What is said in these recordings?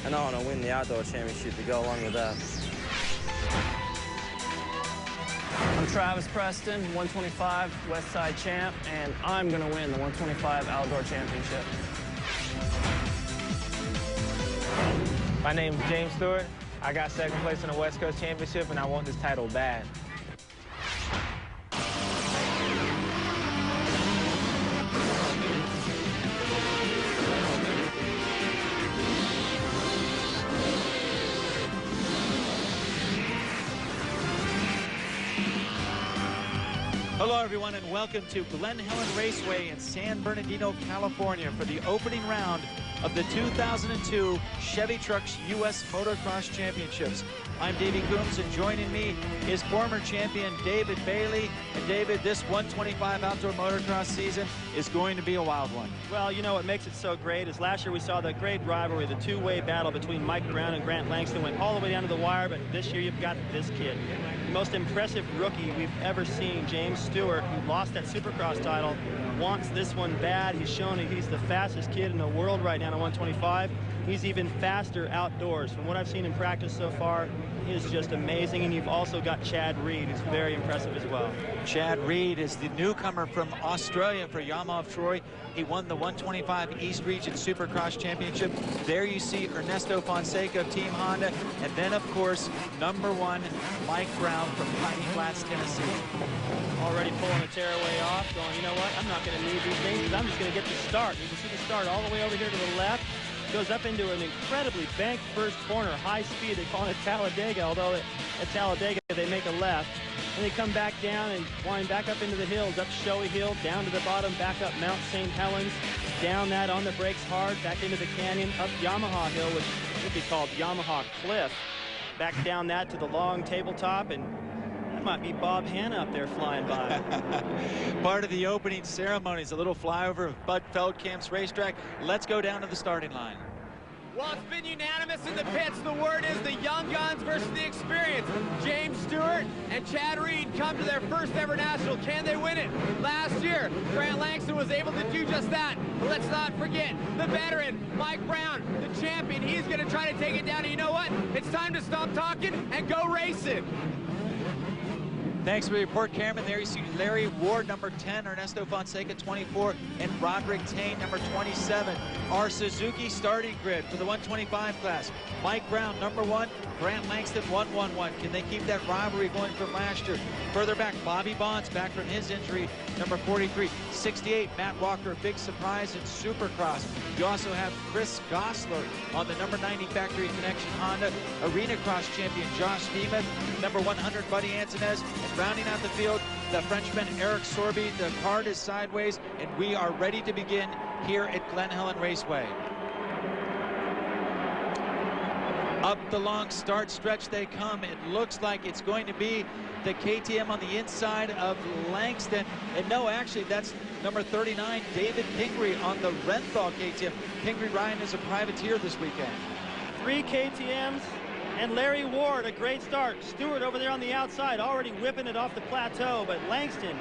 and I want to win the outdoor championship to go along with that. I'm Travis Preston, 125 West Side champ, and I'm going to win the 125 outdoor championship. My name is James Stewart. I got second place in the West Coast Championship, and I want this title bad. Hello, everyone, and welcome to Glen Helen Raceway in San Bernardino, California for the opening round of the 2002 Chevy Trucks U.S. Motocross Championships. I'm Davey Coombs, and joining me is former champion David Bailey. And David, this 125 outdoor motocross season is going to be a wild one. Well, you know what makes it so great is last year we saw the great rivalry, the two-way battle between Mike Brown and Grant Langston went all the way down to the wire, but this year you've got this kid. The most impressive rookie we've ever seen, James Stewart, who lost that Supercross title, wants this one bad. He's shown that he's the fastest kid in the world right now in 125. He's even faster outdoors. From what I've seen in practice so far, he is just amazing. And you've also got Chad Reed, who's very impressive as well. Chad Reed is the newcomer from Australia for Yamaha of Troy. He won the 125 East Region Supercross Championship. There you see Ernesto Fonseca of Team Honda. And then, of course, #1, Mike Brown from Piney Flats, Tennessee. Already pulling a tearaway off, going, you know what, I'm not going to need these things because I'm just going to get the start. You can see the start all the way over here to the left. Goes up into an incredibly banked first corner, high speed. They call it Talladega, although at Talladega they make a left. And they come back down and wind back up into the hills, up Showy Hill, down to the bottom, back up Mount St. Helens, down that on the brakes hard, back into the canyon, up Yamaha Hill, which would be called Yamaha Cliff, back down that to the long tabletop, and that might be Bob Hanna up there flying by. Part of the opening ceremonies, a little flyover of Bud Feldkamp's racetrack. Let's go down to the starting line. Well, it's been unanimous in the pits. The word is the young guns versus the experience. James Stewart and Chad Reed come to their first ever national. Can they win it? Last year, Grant Langston was able to do just that. But let's not forget the veteran, Mike Brown, the champion. He's going to try to take it down. And you know what? It's time to stop talking and go racing. Thanks for the report, Cameron. There you see Larry Ward, #10, Ernesto Fonseca, 24, and Roderick Tane, #27. Our Suzuki starting grid for the 125 class. Mike Brown, #1, Grant Langston, 111. Can they keep that rivalry going from last year? Further back, Bobby Bonds back from his injury, #43. 68, Matt Walker, big surprise in Supercross. You also have Chris Gosler on the #90 Factory Connection Honda. Arena Cross champion Josh Nemeth, #100 Buddy Antunez. And rounding out the field, the Frenchman Eric Sorby. The card is sideways, and we are ready to begin here at Glen Helen Raceway. Up the long start stretch they come. It looks like it's going to be the KTM on the inside of Langston. And no, actually, that's #39, David Pingree on the Renthal KTM. Pingree riding as a privateer this weekend. 3 KTMs. And Larry Ward, a great start. Stewart over there on the outside, already whipping it off the plateau. But Langston,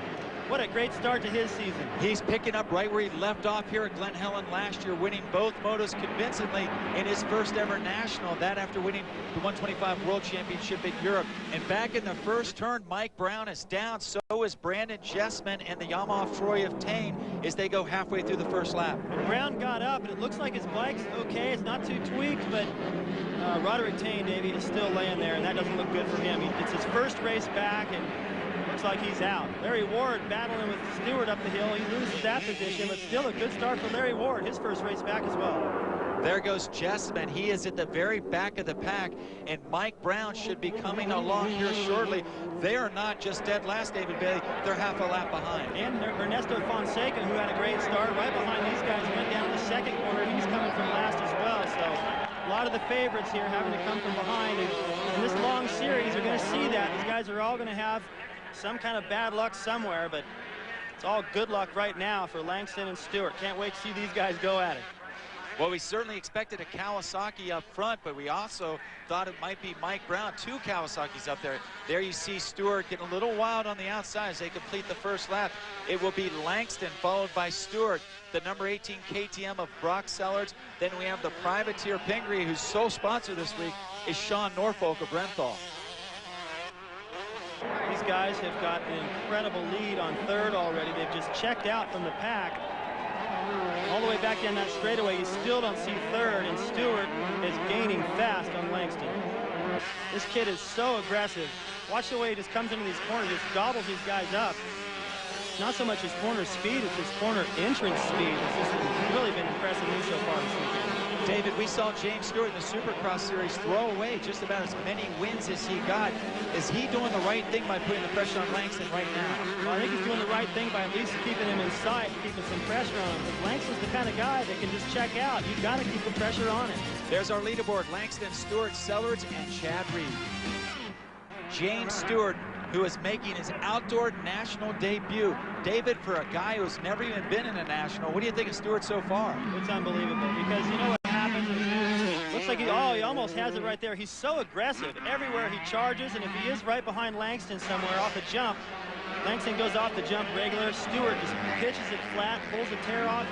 what a great start to his season. He's picking up right where he left off here at Glen Helen last year, winning both motos convincingly in his first ever national. That after winning the 125 World Championship in Europe. And back in the first turn, Mike Brown is down. So is Brandon Jessman and the Yamaha of Troy of Tane as they go halfway through the first lap. And Brown got up, and it looks like his bike's okay. It's not too tweaked, but Roderick Tane, Davey, is still laying there, and that doesn't look good for him. It's his first race back, and looks like he's out. Larry Ward battling with Stewart up the hill. He loses that position, but still a good start for Larry Ward. His first race back as well. There goes Jessman. He is at the very back of the pack, and Mike Brown should be coming along here shortly. They are not just dead last, David Bailey. They're half a lap behind. And Ernesto Fonseca, who had a great start right behind these guys, went down to the second corner. He's coming from last as well. So a lot of the favorites here having to come from behind. And in this long series, you're going to see that. These guys are all going to have some kind of bad luck somewhere, but it's all good luck right now for Langston and Stewart. Can't wait to see these guys go at it. Well, we certainly expected a Kawasaki up front, but we also thought it might be Mike Brown. 2 Kawasaki's up there. There you see Stewart getting a little wild on the outside as they complete the first lap. It will be Langston followed by Stewart. the number 18 KTM of Brock Sellards. Then we have the privateer Pingree, whose sole sponsor this week is Sean Norfolk of Renthal. These guys have got an incredible lead on third already. They've just checked out from the pack. All the way back down that straightaway, you still don't see third, and Stewart is gaining fast on Langston. This kid is so aggressive. Watch the way he just comes into these corners, just gobbles these guys up. Not so much his corner speed, it's his corner entrance speed. It's just really been impressive me so far this weekend. David, we saw James Stewart in the Supercross Series throw away just about as many wins as he got. Is he doing the right thing by putting the pressure on Langston right now? Well, I think he's doing the right thing by at least keeping him in sight, keeping some pressure on him. Because Langston's the kind of guy that can just check out. You've got to keep the pressure on him. There's our leaderboard: Langston, Stewart, Sellards, and Chad Reed. James Stewart, who is making his outdoor national debut. David, for a guy who's never even been in a national, what do you think of Stewart so far? It's unbelievable, because you know what happens? Looks like he almost has it right there. He's so aggressive everywhere he charges, and if he is right behind Langston somewhere off the jump, Langston goes off the jump regular. Stewart just pitches it flat, pulls the tear off.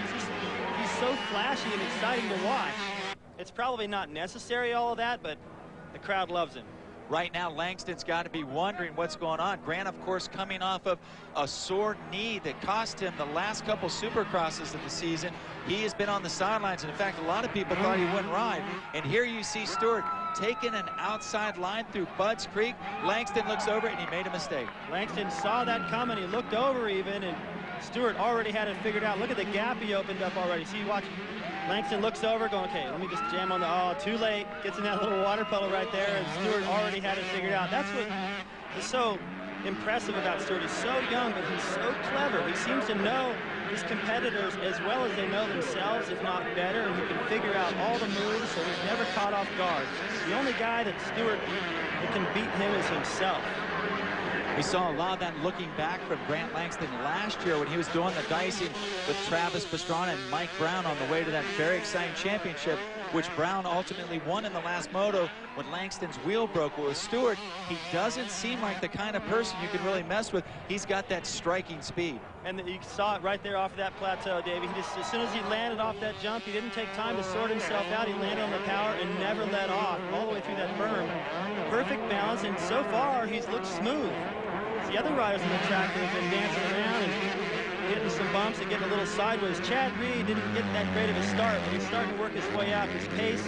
He's so flashy and exciting to watch. It's probably not necessary, all of that, but the crowd loves him. Right now, Langston's got to be wondering what's going on. Grant, of course, coming off of a sore knee that cost him the last couple Supercrosses of the season. He has been on the sidelines, and in fact, a lot of people thought he wouldn't ride. And here you see Stewart taking an outside line through Budds Creek. Langston looks over, and he made a mistake. Langston saw that coming. He looked over even, and Stewart already had it figured out. Look at the gap he opened up already. See, watch. Langston looks over, going, okay, let me just jam on the, oh, too late. Gets in that little water puddle right there, and Stewart already had it figured out. That's what is so impressive about Stewart. He's so young, but he's so clever. He seems to know his competitors as well as they know themselves, if not better, and he can figure out all the moves, so he's never caught off guard. The only guy that Stewart that can beat him is himself. We saw a lot of that looking back from Grant Langston last year when he was doing the dicing with Travis Pastrana and Mike Brown on the way to that very exciting championship, which Brown ultimately won in the last moto when Langston's wheel broke. Well, with Stewart, he doesn't seem like the kind of person you can really mess with. He's got that striking speed. And you saw it right there off of that plateau, Davey. He just, as soon as he landed off that jump, he didn't take time to sort himself out. He landed on the power and never let off all the way through that berm. Perfect balance, and so far, he's looked smooth. The other riders on the track have been dancing around and hitting some bumps and getting a little sideways. Chad Reed didn't get that great of a start, but he's starting to work his way out. His pace,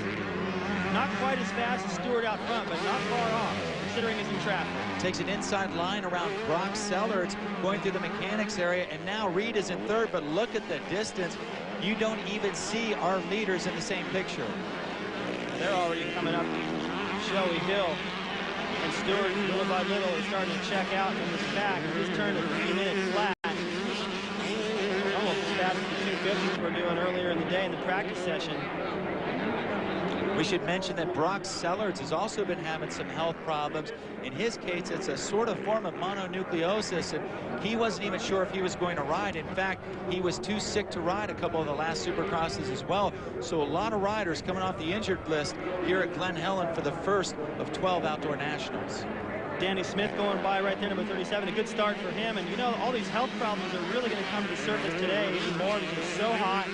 not quite as fast as Stewart out front, but not far off, considering he's in traffic. Takes an inside line around Brock Sellards, going through the mechanics area, and now Reed is in third, but look at the distance. You don't even see our leaders in the same picture. They're already coming up Shelby Hill. And Stewart, little by little, is starting to check out from this back. He just turned a 3-minute flat. Almost as fast as the 250s we're doing earlier in the day in the practice session. We should mention that Brock Sellards has also been having some health problems. In his case, it's a sort of form of mononucleosis, and he wasn't even sure if he was going to ride. In fact, he was too sick to ride a couple of the last Supercrosses as well. So a lot of riders coming off the injured list here at Glen Helen for the first of 12 outdoor nationals. Danny Smith going by right there, number 37. A good start for him. And you know, all these health problems are really going to come to the surface today even more because it's so hot.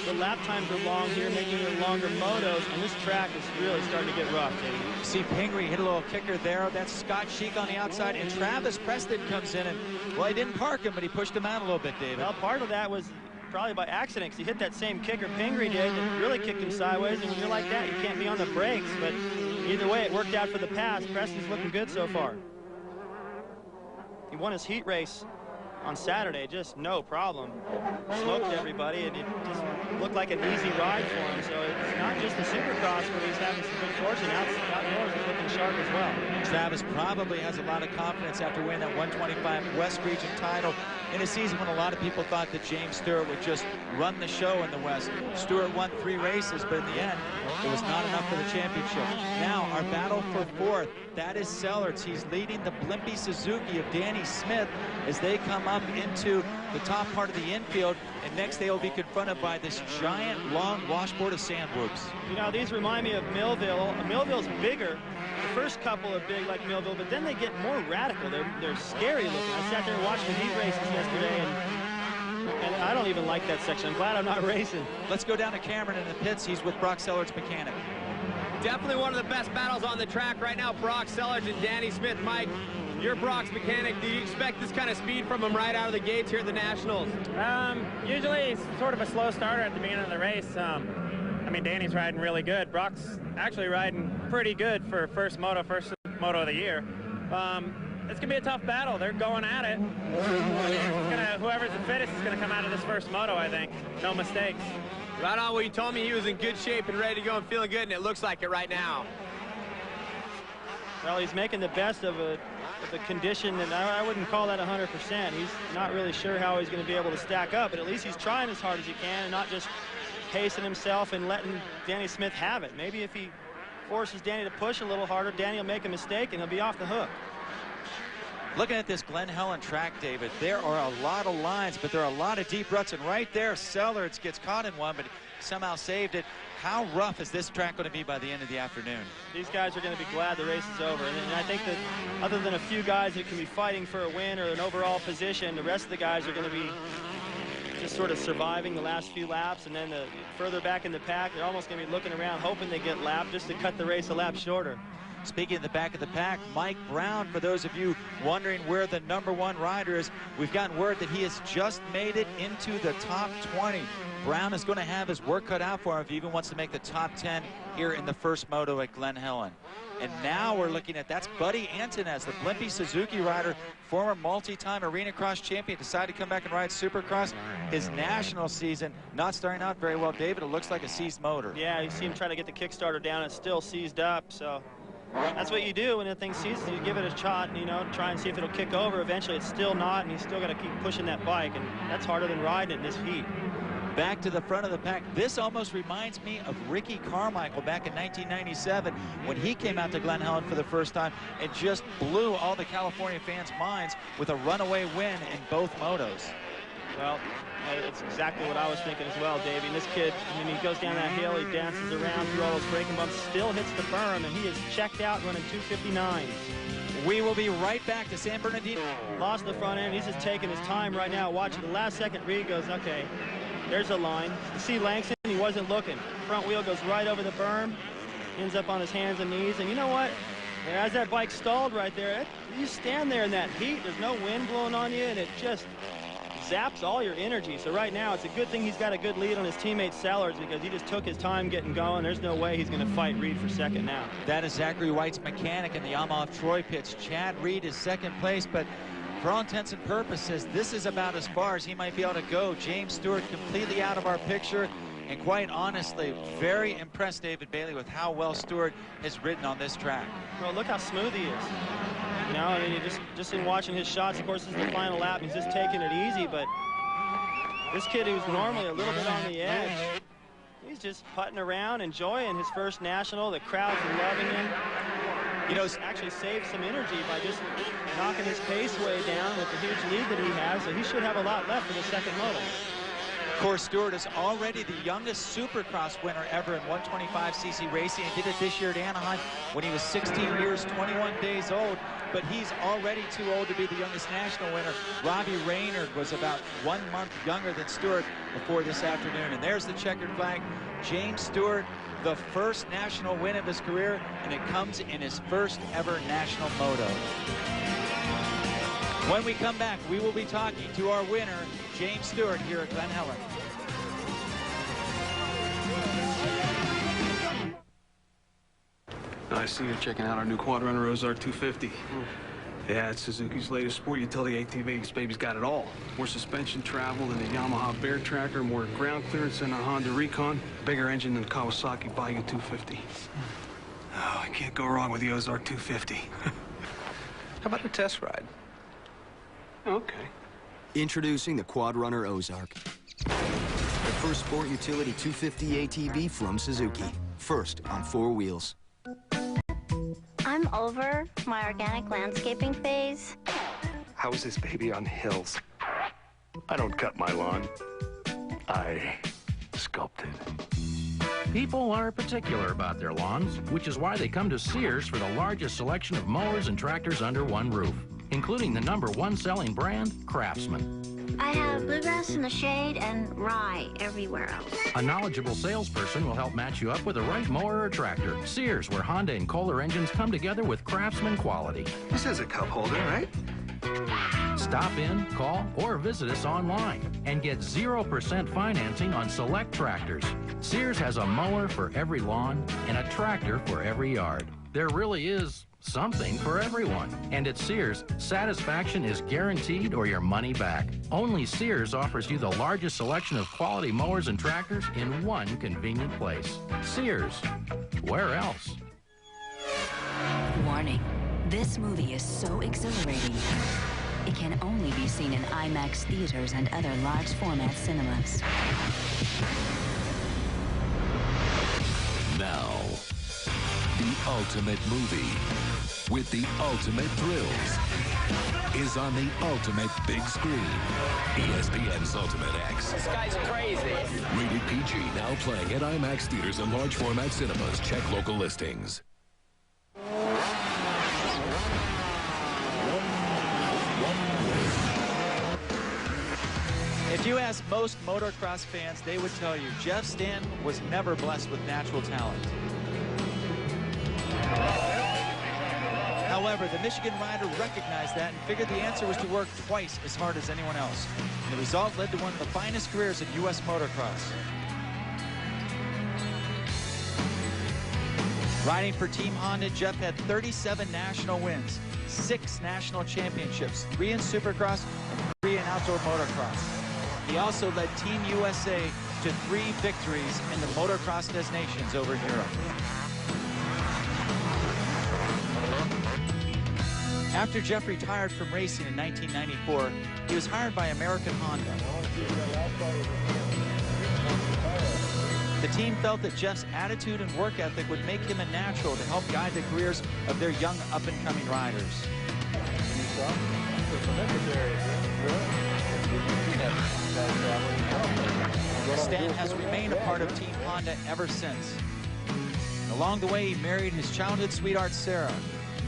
The lap times are long here, making it longer motos, and this track is really starting to get rough, Davey. See Pingree hit a little kicker there. That's Scott Sheik on the outside, and Travis Preston comes in, and, well, he didn't park him, but he pushed him out a little bit, David. Well, part of that was probably by accident, because he hit that same kicker Pingree did, and really kicked him sideways, and when you're like that, you can't be on the brakes, but either way, it worked out for the pass. Preston's looking good so far. He won his heat race on Saturday, just no problem. Smoked everybody, and it just looked like an easy ride for him. So it's not just the Supercross where he's having some good fortune. Outdoors he's looking sharp as well. Travis probably has a lot of confidence after winning that 125 West Region title in a season when a lot of people thought that James Stewart would just run the show in the West. Stewart won 3 races, but in the end, it was not enough for the championship. Now, our battle for fourth, that is Sellards. He's leading the Blimpie Suzuki of Danny Smith as they come up into the top part of the infield, and next they will be confronted by this giant long washboard of sand whoops. You know, these remind me of Millville. Millville's bigger. The first couple are big like Millville, but then they get more radical. They're scary looking. I sat there and watched the heat races yesterday, and And I don't even like that section. I'm glad I'm not racing. Let's go down to Cameron in the pits. He's with Brock Sellard's mechanic. Definitely one of the best battles on the track right now, Brock Sellers and Danny Smith. Mike, you're Brock's mechanic. Do you expect this kind of speed from him right out of the gates here at the Nationals? Usually he's sort of a slow starter at the beginning of the race. I mean, Danny's riding really good. Brock's actually riding pretty good for first moto of the year. It's gonna be a tough battle. They're going at it. Whoever's the fittest is gonna come out of this first moto, I think. No mistakes. Right on. Well, you told me he was in good shape and ready to go and feeling good, and it looks like it right now. Well, he's making the best of a condition, and I wouldn't call that 100%. He's not really sure how he's going to be able to stack up, but at least he's trying as hard as he can and not just pacing himself and letting Danny Smith have it. Maybe if he forces Danny to push a little harder, Danny will make a mistake and he'll be off the hook. Looking at this Glen Helen track, David, there are a lot of lines, but there are a lot of deep ruts, and right there, Sellers gets caught in one, but somehow saved it. How rough is this track going to be by the end of the afternoon? These guys are going to be glad the race is over, and I think that other than a few guys that can be fighting for a win or an overall position, the rest of the guys are going to be just sort of surviving the last few laps, and then further back in the pack, they're almost going to be looking around hoping they get lapped just to cut the race a lap shorter. Speaking of the back of the pack, Mike Brown, for those of you wondering where the #1 rider is, we've gotten word that he has just made it into the top 20. Brown is going to have his work cut out for him if he even wants to make the top 10 here in the first moto at Glen Helen. And now we're looking at, that's Buddy Antonez, the Blimpie Suzuki rider, former multi-time arena cross champion, decided to come back and ride Supercross. His national season not starting out very well. David, it looks like a seized motor. Yeah, you see him try to get the Kickstarter down. It's still seized up, so that's what you do when the thing seizes. You give it a shot, you know, try and see if it'll kick over. Eventually it's still not, and you still got to keep pushing that bike, and that's harder than riding it in this heat. Back to the front of the pack. This almost reminds me of Ricky Carmichael back in 1997 when he came out to Glen Helen for the first time and just blew all the California fans' minds with a runaway win in both motos. Well, it's exactly what I was thinking as well, Davey. And this kid, I mean, he goes down that hill, he dances around through all those braking bumps, still hits the berm, and he is checked out running 259s. We will be right back to San Bernardino. Lost the front end. He's just taking his time right now. Watching the last second read, goes, okay, there's a line. You see Langston, he wasn't looking. Front wheel goes right over the berm, ends up on his hands and knees. And you know what? As that bike stalled right there, you stand there in that heat, there's no wind blowing on you, and it just zaps all your energy. So right now, it's a good thing he's got a good lead on his teammate Sellers, because he just took his time getting going. There's no way he's going to fight Reed for second now. That is Zachary White's mechanic in the Yamaha Troy pits. Chad Reed is second place, but for all intents and purposes, this is about as far as he might be able to go. James Stewart completely out of our picture, and quite honestly, very impressed, David Bailey, with how well Stewart has ridden on this track. Well, look how smooth he is. You know, I mean, just in watching his shots, of course, this is the final lap, and he's just taking it easy, but this kid who's normally a little bit on the edge, he's just putting around, enjoying his first national. The crowd's loving him. You know, he's actually saved some energy by just knocking his pace way down with the huge lead that he has, so he should have a lot left for the second moto. Of course, Stewart is already the youngest Supercross winner ever in 125cc racing. He did it this year at Anaheim when he was 16 years, 21 days old, but he's already too old to be the youngest national winner. Robbie Raynard was about 1 month younger than Stewart before this afternoon. And there's the checkered flag. James Stewart, the first national win of his career, and it comes in his first ever national moto. When we come back, we will be talking to our winner, James Stewart, here at Glen Helen. I see you're checking out our new Quad Runner Ozark 250. Yeah, it's Suzuki's latest sport utility ATV. This baby's got it all. More suspension travel than the Yamaha Bear Tracker, more ground clearance than a Honda Recon, bigger engine than Kawasaki Bayou 250. Oh, I can't go wrong with the Ozark 250. How about the test ride? Okay. Introducing the Quad Runner Ozark. The first sport utility 250 ATV from Suzuki. First on 4 wheels. I'm over my organic landscaping phase. How is this baby on hills? I don't cut my lawn. I sculpt it. People are particular about their lawns, which is why they come to Sears for the largest selection of mowers and tractors under one roof, including the #1 selling brand, Craftsman. I have bluegrass in the shade and rye everywhere else. A knowledgeable salesperson will help match you up with the right mower or tractor. Sears, where Honda and Kohler engines come together with craftsman quality. This is a cup holder, right? Stop in, call, or visit us online and get 0% financing on select tractors. Sears has a mower for every lawn and a tractor for every yard. There really is something for everyone. And at Sears, satisfaction is guaranteed or your money back. Only Sears offers you the largest selection of quality mowers and tractors in one convenient place. Sears. Where else? Warning. This movie is so exhilarating. It can only be seen in IMAX theaters and other large format cinemas. Now, the ultimate movie with the ultimate thrills is on the ultimate big screen. ESPN's Ultimate X. This guy's crazy. Rated PG, now playing at IMAX theaters and large format cinemas. Check local listings. If you ask most motocross fans, they would tell you Jeff Stanton was never blessed with natural talent. However, the Michigan rider recognized that and figured the answer was to work twice as hard as anyone else. And the result led to one of the finest careers in U.S. motocross. Riding for Team Honda, Jeff had 37 national wins, 6 national championships, 3 in Supercross and 3 in outdoor motocross. He also led Team USA to 3 victories in the motocross destinations over in Europe. After Jeff retired from racing in 1994, he was hired by American Honda. The team felt that Jeff's attitude and work ethic would make him a natural to help guide the careers of their young up-and-coming riders. Stanton has remained a part of Team Honda ever since. Along the way, he married his childhood sweetheart, Sarah.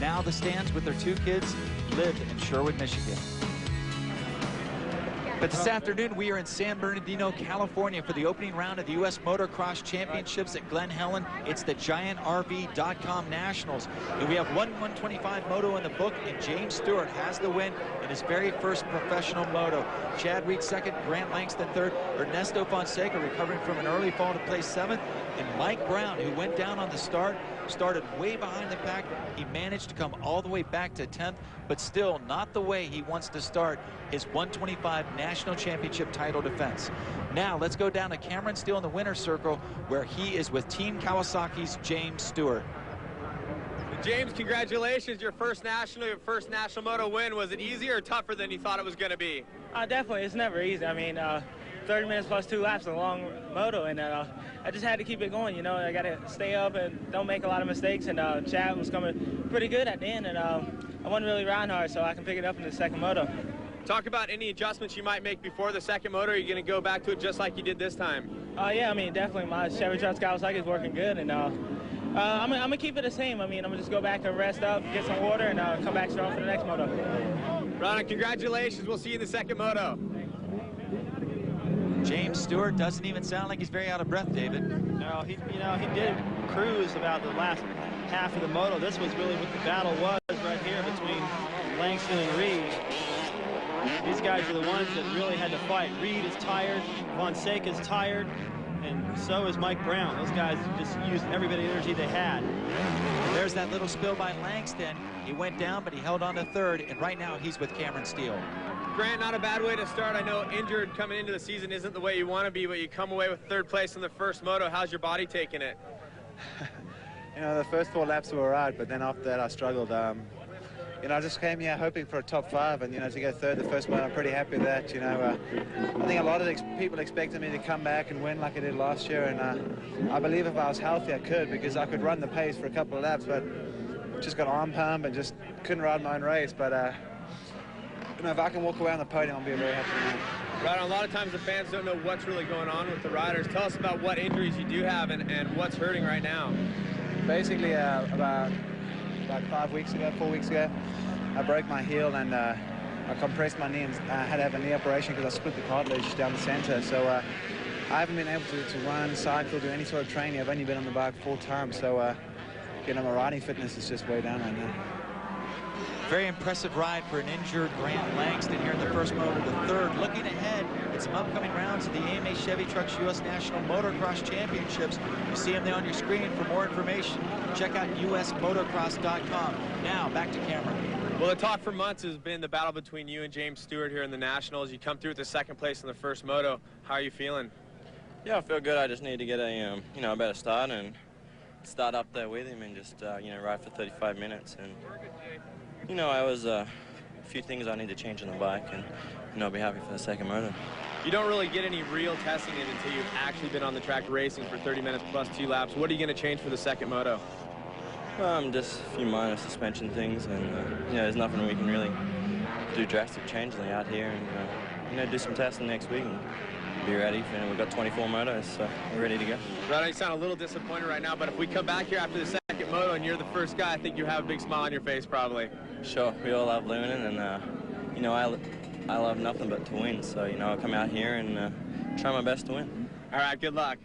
Now the Stans, with their 2 kids, live in Sherwood, Michigan. But this afternoon, we are in San Bernardino, California for the opening round of the U.S. Motocross Championships at Glen, Helen. It's the GiantRV.com Nationals. And we have one 125 moto in the book, and James Stewart has the win in his very first professional moto. Chad Reed second, Grant Langston third, Ernesto Fonseca recovering from an early fall to place 7th, and Mike Brown, who went down on the start, started way behind the pack. He managed to come all the way back to 10th, but still not the way he wants to start his 125 National Championship title defense. Now let's go down to Cameron Steele in the winner's circle, where he is with Team Kawasaki's James Stewart. James, congratulations, your first national moto win. Was it easier or tougher than you thought it was going to be? Definitely, it's never easy. I mean, 30 minutes plus 2 laps is a long moto, and I just had to keep it going. You know, I got to stay up and don't make a lot of mistakes, and Chad was coming pretty good at the end, and I wasn't really riding hard, so I can pick it up in the second moto. Talk about any adjustments you might make before the second moto. Are you going to go back to it just like you did this time? Yeah, I mean, definitely. My Chevy Trucks Kawasaki is working good, and I'm going to keep it the same. I mean, I'm going to just go back and rest up, get some water, and come back strong for the next moto. Ron, congratulations. We'll see you in the second moto. James Stewart doesn't even sound like he's very out of breath, David. No, he did cruise about the last half of the moto. This was really what the battle was right here between Langston and Reed. These guys are the ones that really had to fight. Reed is tired, Fonseca's tired, and so is Mike Brown. Those guys just used every bit of energy they had. There's that little spill by Langston. He went down, but he held on to 3rd, and right now he's with Cameron Steele. Grant, not a bad way to start. I know injured coming into the season isn't the way you want to be, but you come away with 3rd place in the first moto. How's your body taking it? You know, the first 4 laps were all right, but then after that I struggled. You know, I just came here hoping for a top 5, and, you know, to go 3rd the first moto, I'm pretty happy with that. You know, I think a lot of people expected me to come back and win like I did last year, and I believe if I was healthy I could, because I could run the pace for a couple of laps, but just got arm pump and just couldn't ride my own race. But you know, if I can walk away on the podium, I'll be a very happy man. Right, a lot of times the fans don't know what's really going on with the riders. Tell us about what injuries you do have and what's hurting right now. Basically, about 4 weeks ago, I broke my heel, and I compressed my knee and I had to have a knee operation because I split the cartilage down the center. So I haven't been able to run, cycle, do any sort of training. I've only been on the bike 4 times. So, you know, my riding fitness is just way down right now. Very impressive ride for an injured Grant Langston here in the first moto, the third. Looking ahead at some upcoming rounds of the AMA Chevy Trucks U.S. National Motocross Championships. You see them there on your screen. For more information, check out usmotocross.com. Now, back to Cameron. Well, the talk for months has been the battle between you and James Stewart here in the Nationals. You come through with the 2nd place in the first moto. How are you feeling? Yeah, I feel good. I just need to get a, you know, a better start and start up there with him and just, you know, ride for 35 minutes. And, you know, I was a few things I need to change on the bike, and, you know, I'll be happy for the 2nd moto. You don't really get any real testing in until you've actually been on the track racing for 30 minutes plus 2 laps. What are you going to change for the 2nd moto? Just a few minor suspension things, and, you know, there's nothing we can really do drastic changes out here, and, you know, do some testing next week and be ready. You know, we've got 24 motos, so we're ready to go. Right, you sound a little disappointed right now, but if we come back here after the 2nd moto and you're the first guy, I think you have a big smile on your face, probably. Sure, we all love winning, and, you know, I love nothing but to win, so, you know, I'll come out here and try my best to win. All right, good luck.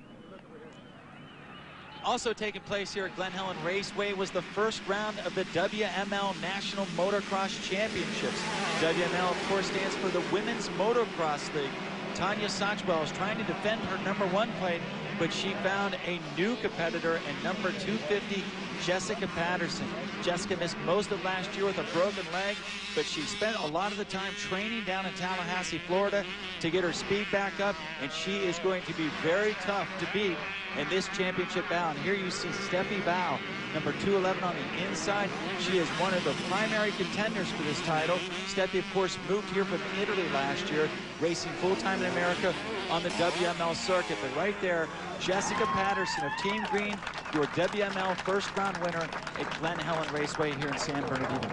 Also taking place here at Glen Helen Raceway was the first round of the WML National Motocross Championships. WML, of course, stands for the Women's Motocross League. Tanya Sochwell is trying to defend her #1 plate, but she found a new competitor in number 250, Jessica Patterson. Jessica missed most of last year with a broken leg, but she spent a lot of the time training down in Tallahassee, Florida to get her speed back up, and she is going to be very tough to beat in this championship bout. Here you see Steffi Bao, number 211 on the inside. She is one of the primary contenders for this title. Steffi, of course, moved here from Italy last year, racing full-time in America on the WML circuit. But right there, Jessica Patterson of Team Green, your WML first-round winner at Glen Helen Raceway here in San Bernardino.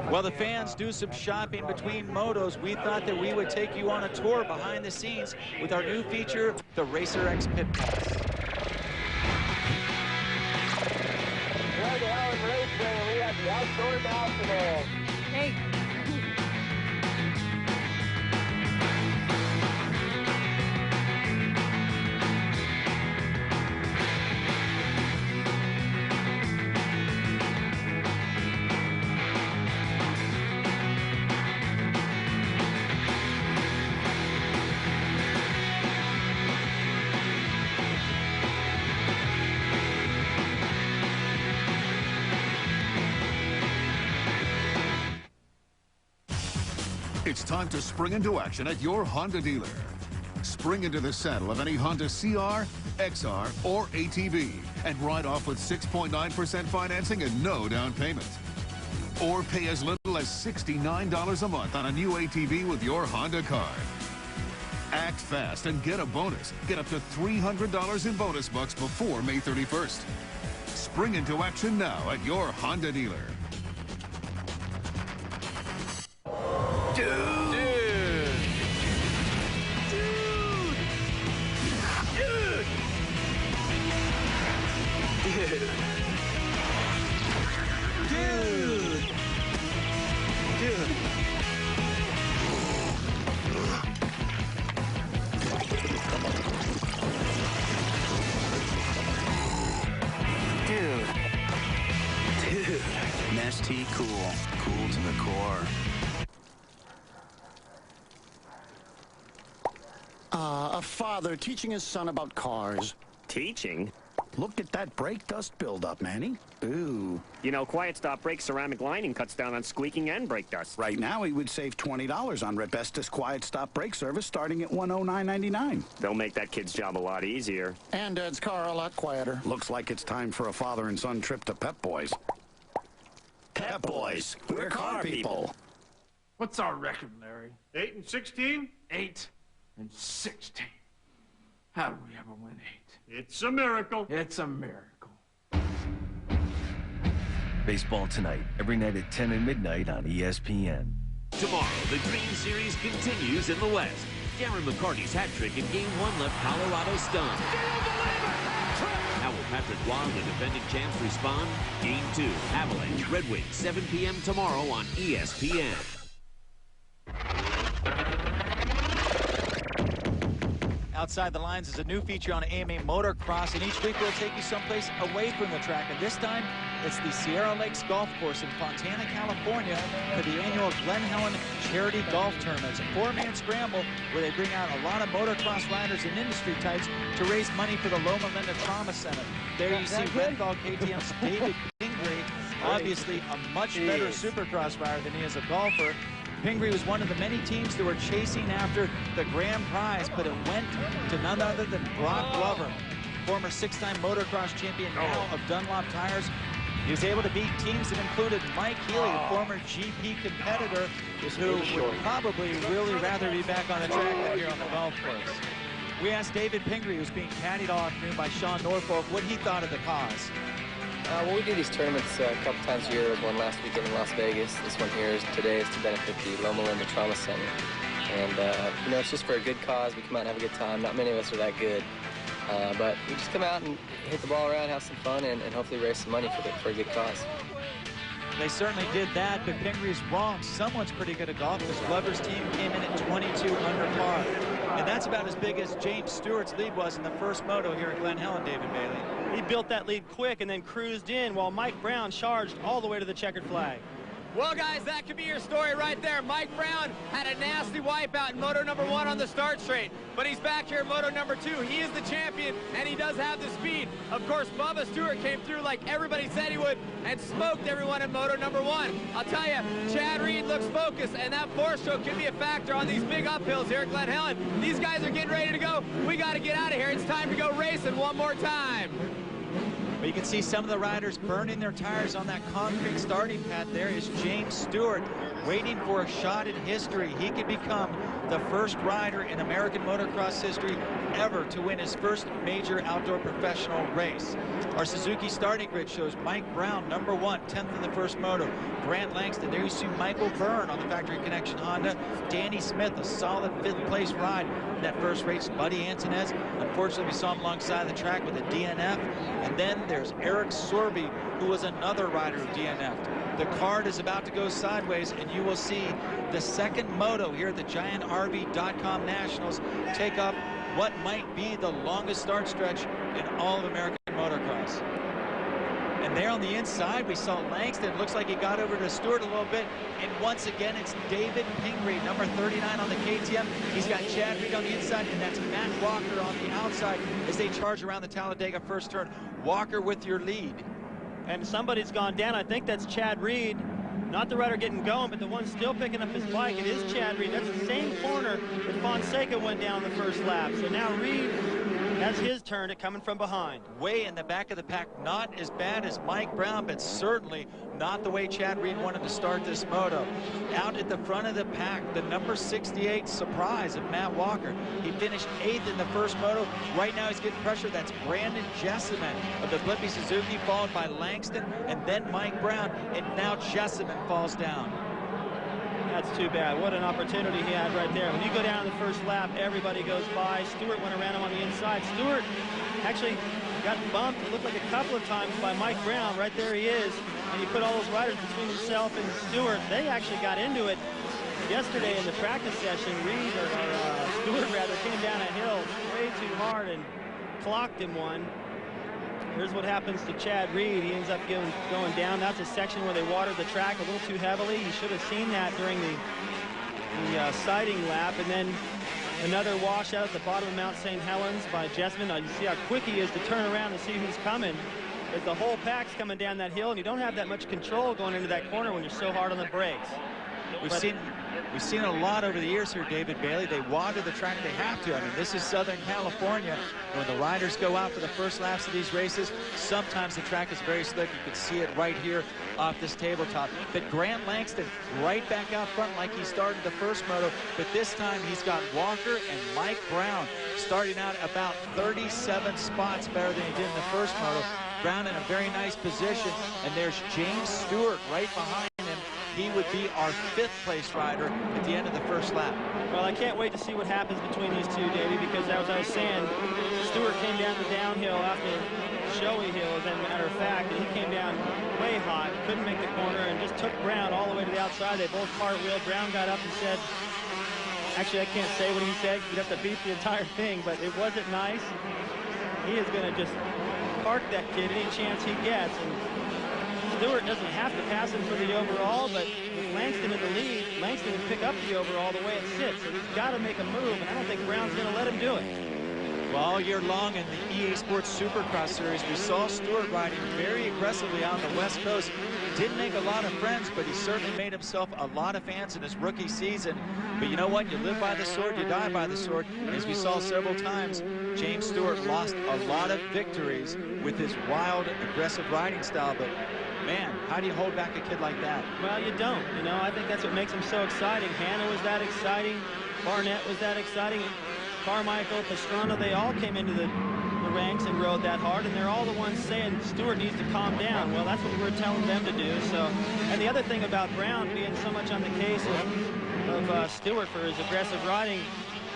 While the fans do some shopping between motos, we thought that we would take you on a tour behind the scenes with our new feature, the Racer X Pit Pass. We're at Helen Raceway, and we have the outdoor basketball. Hey. It's time to spring into action at your Honda dealer. Spring into the saddle of any Honda CR, XR, or ATV and ride off with 6.9% financing and no down payment. Or pay as little as $69 a month on a new ATV with your Honda card. Act fast and get a bonus. Get up to $300 in bonus bucks before May 31st. Spring into action now at your Honda dealer. Dude! Nesty cool. Cool to the core. A father teaching his son about cars. Teaching? Look at that brake dust buildup, Manny. Ooh. You know, Quiet Stop Brake ceramic lining cuts down on squeaking and brake dust. Right now, he would save $20 on Rebestos Quiet Stop Brake Service starting at $109.99. They'll make that kid's job a lot easier. And Dad's car a lot quieter. Looks like it's time for a father and son trip to Pep Boys. Pep Boys, we're car people. What's our record, Larry? 8 and 16? 8 and 16. How do we ever win 8? It's a miracle. It's a miracle. Baseball tonight, every night at 10 and midnight on ESPN. Tomorrow, the Green Series continues in the West. Darren McCarty's hat trick in Game 1 left Colorado stunned. How will after while the defending champs respond. Game 2, Avalanche Red Wings, 7 p.m. tomorrow on ESPN. Outside the Lines is a new feature on AMA Motocross, and each week we'll take you someplace away from the track. And this time, it's the Sierra Lakes Golf Course in Fontana, California, for the annual Glen Helen Charity Golf Tournament. It's a 4-man scramble where they bring out a lot of motocross riders and industry types to raise money for the Loma Linda Trauma Center. There you see Renthal KTM's David Pingree, obviously a much better supercross rider than he is a golfer. Pingree was one of the many teams that were chasing after the grand prize, but it went to none other than Brock Glover, former 6-time motocross champion now of Dunlop Tires. He was able to beat teams that included Mike Healy, a former GP competitor, who would probably really rather be back on the track than here on the golf course. We asked David Pingree, who's being caddied all afternoon by Sean Norfolk, what he thought of the cause. Well, we do these tournaments a couple times a year. There was one last weekend in Las Vegas. This one here today is to benefit the Loma Linda Trauma Center. And, you know, it's just for a good cause. We come out and have a good time. Not many of us are that good. But we just come out and hit the ball around, have some fun, and hopefully raise some money for a good cause. They certainly did that, but Pingree's wrong. Someone's pretty good at golf because Glover's team came in at 22 under par. And that's about as big as James Stewart's lead was in the first moto here at Glen Helen, David Bailey. He built that lead quick and then cruised in while Mike Brown charged all the way to the checkered flag. Well, guys, that could be your story right there. Mike Brown had a nasty wipeout in Moto number 1 on the start straight, but he's back here in Moto number 2. He is the champion, and he does have the speed. Of course, Bubba Stewart came through like everybody said he would and smoked everyone in Moto number 1. I'll tell you, Chad Reed looks focused, and that 4-stroke can be a factor on these big uphills here at Glen Helen. These guys are getting ready to go. We got to get out of here. It's time to go racing one more time. But you can see some of the riders burning their tires on that concrete starting pad. There is James Stewart waiting for a shot in history. He could become the first rider in American motocross history ever to win his first major outdoor professional race. Our Suzuki starting grid shows Mike Brown, number 1, 10th in the first moto. Grant Langston, there you see Michael Byrne on the Factory Connection Honda. Danny Smith, a solid 5th place ride in that first race. Buddy Antonez, unfortunately we saw him alongside the track with a DNF. And then there's Eric Sorby, who was another rider who DNF'd. The card is about to go sideways, and you will see the second moto here at the GiantRV.com Nationals take up what might be the longest start stretch in all of American motocross. And there on the inside, we saw Langston. Looks like he got over to Stewart a little bit. And once again, it's David Pingree, number 39 on the KTM. He's got Chad Reed on the inside, and that's Matt Walker on the outside as they charge around the Talladega first turn. Walker with your lead. And somebody's gone down. I think that's Chad Reed. Not the rider getting going, but the one still picking up his bike. It is Chad Reed. That's the same corner that Fonseca went down the first lap. So now Reed has his turn at coming from behind. Way in the back of the pack, not as bad as Mike Brown, but certainly not the way Chad Reed wanted to start this moto. Out at the front of the pack, the number 68 surprise of Matt Walker. He finished 8th in the first moto. Right now he's getting pressure. That's Brandon Jessamine of the Blippy Suzuki, followed by Langston, and then Mike Brown, and now Jessamine falls down. That's too bad. What an opportunity he had right there. When you go down the first lap, everybody goes by. Stewart went around him on the inside. Stewart actually got bumped, it looked like a couple of times, by Mike Brown. Right there he is. And you put all those riders between himself and Stewart. They actually got into it yesterday in the practice session. Reed, or Stewart rather, came down a hill way too hard and clocked him one. Here's what happens to Chad Reed. He ends up going down. That's a section where they watered the track a little too heavily. You should have seen that during the sighting lap. And then another washout at the bottom of Mount St. Helens by Jessamine. You see how quick he is to turn around and see who's coming. As the whole pack's coming down that hill, and you don't have that much control going into that corner when you're so hard on the brakes. We've seen a lot over the years here, David Bailey. They water the track. They have to. I mean, this is Southern California. When the riders go out for the first laps of these races, sometimes the track is very slick. You can see it right here off this tabletop. But Grant Langston right back out front like he started the first moto, but this time he's got Walker and Mike Brown starting out about 37 spots better than he did in the first moto. Brown in a very nice position, and there's James Stewart right behind him. He would be our 5th place rider at the end of the first lap. Well, I can't wait to see what happens between these two, Davey, because as I was saying, Stewart came down the downhill after showy hill, as a matter of fact, and he came down way hot, couldn't make the corner, and just took Brown all the way to the outside. They both cartwheeled. Brown got up and said, actually, I can't say what he said. You'd have to beat the entire thing, but it wasn't nice. He is going to just park that kid any chance he gets. And Stewart doesn't have to pass him for the overall, but with Langston in the lead, Langston would pick up the overall the way it sits. So he's got to make a move, and I don't think Brown's going to let him do it. Well, all year long in the EA Sports Supercross Series, we saw Stewart riding very aggressively on the West Coast. Didn't make a lot of friends, but he certainly made himself a lot of fans in his rookie season. But you know what? You live by the sword, you die by the sword. As we saw several times, James Stewart lost a lot of victories with his wild, aggressive riding style. But man, how do you hold back a kid like that? Well, you don't. You know, I think that's what makes him so exciting. Hannah was that exciting. Barnett was that exciting. Carmichael, Pastrana, they all came into the ranks and rode that hard, and they're all the ones saying Stewart needs to calm down. Well, that's what we're telling them to do. So, and the other thing about Brown being so much on the case of Stewart for his aggressive riding,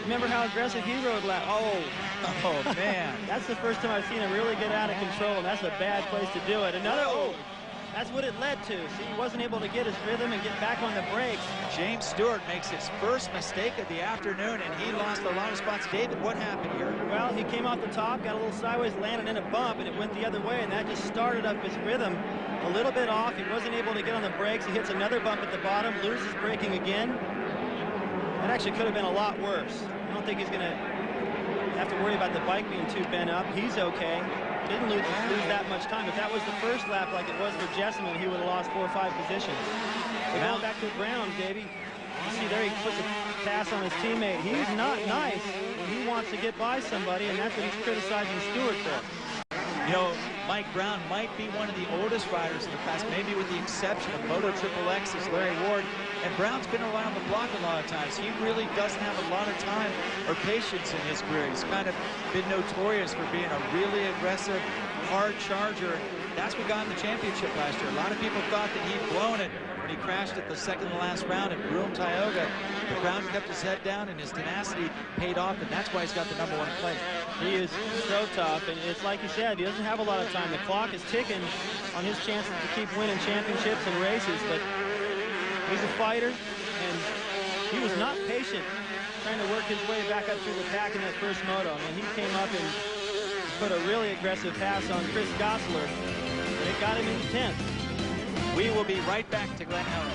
remember how aggressive he rode last? Oh, man. That's the first time I've seen him really get out of control, and that's a bad place to do it. That's what it led to. See, he wasn't able to get his rhythm and get back on the brakes. James Stewart makes his first mistake of the afternoon, and he lost a lot of spots. David, what happened here? Well, he came off the top, got a little sideways, landed in a bump, and it went the other way, and that just started up his rhythm a little bit off. He wasn't able to get on the brakes. He hits another bump at the bottom, loses braking again. That actually could have been a lot worse. I don't think he's going to have to worry about the bike being too bent up. He's okay. Didn't lose that much time. If that was the first lap like it was for Jessamine, he would have lost 4 or 5 positions. But going back to Brown, Davey, you see there he puts a pass on his teammate. He's not nice when he wants to get by somebody, and that's what he's criticizing Stewart for. You know, Mike Brown might be one of the oldest riders in the class, maybe with the exception of Moto XXX's Larry Ward. And Brown's been around the block a lot of times. He really doesn't have a lot of time or patience in his career. He's kind of been notorious for being a really aggressive, hard charger. That's what got him the championship last year. A lot of people thought that he'd blown it when he crashed at the second to last round at Broome, Tioga. But Brown kept his head down, and his tenacity paid off, and that's why he's got the #1 place. He is so tough, and it's like you said, he doesn't have a lot of time. The clock is ticking on his chances to keep winning championships and races, but he's a fighter, and he was not patient trying to work his way back up through the pack in that first moto. I mean, he came up and put a really aggressive pass on Chris Gosler, and it got him into 10th. We will be right back to Glen Helen.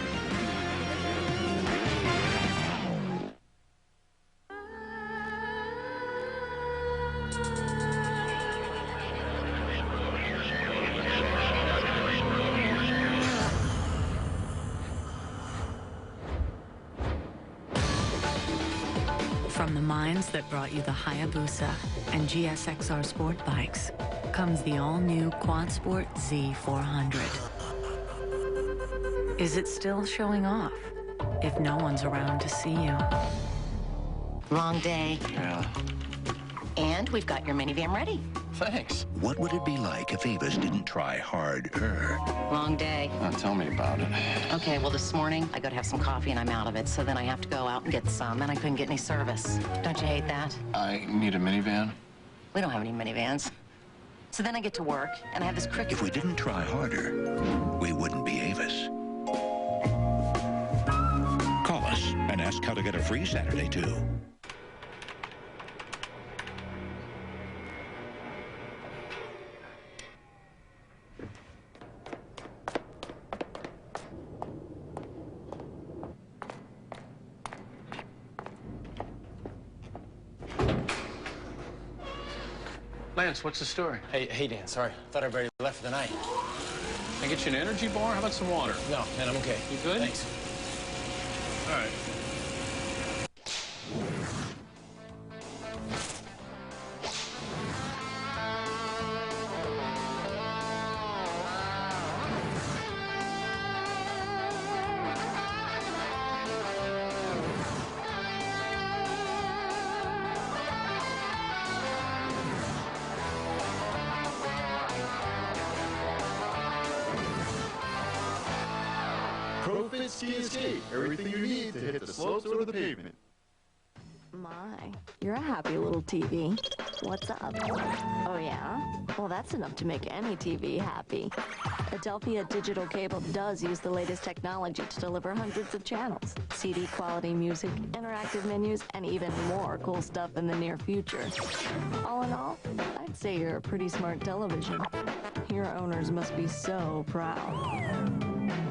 From the minds that brought you the Hayabusa and GSXR sport bikes comes the all-new Quad Sport Z400. Is it still showing off if no one's around to see you? Long day. Yeah. And we've got your minivan ready. Thanks. What would it be like if Avis didn't try harder? Long day. Tell me about it. Okay, well, this morning I go to have some coffee and I'm out of it, so then I have to go out and get some, and I couldn't get any service. Don't you hate that? I need a minivan. We don't have any minivans. So then I get to work, and I have this cricket. If we didn't try harder, we wouldn't be Avis. Call us and ask how to get a free Saturday, too. Lance, what's the story? Hey, Dan, sorry. Thought everybody left for the night. Can I get you an energy bar? How about some water? No, man, I'm okay. You good? Thanks. All right. ProFit Ski Escape, everything you need to hit the slopes or the pavement. My, you're a happy little TV. What's up? Oh, yeah? Well, that's enough to make any TV happy. Adelphia Digital Cable does use the latest technology to deliver hundreds of channels, CD quality music, interactive menus, and even more cool stuff in the near future. All in all, I'd say you're a pretty smart television. Your owners must be so proud.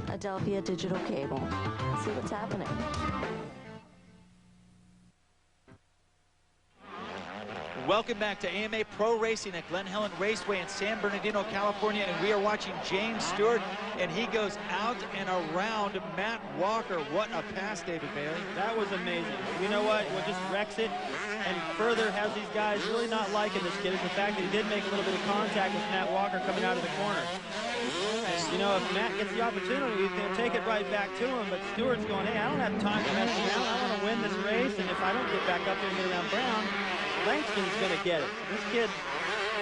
Adelphia Digital Cable. See what's happening. Welcome back to AMA Pro Racing at Glen Helen Raceway in San Bernardino, California, and we are watching James Stewart, and he goes out and around Matt Walker. What a pass, David Bailey. That was amazing. You know what? Well, just wrecks it, and further has these guys really not liking this kid is the fact that he did make a little bit of contact with Matt Walker coming out of the corner. And, you know, if Matt gets the opportunity, he's going to take it right back to him, but Stewart's going, hey, I don't have time to mess around. I want to win this race, and if I don't get back up there and get around Brown, Langston's going to get it. This kid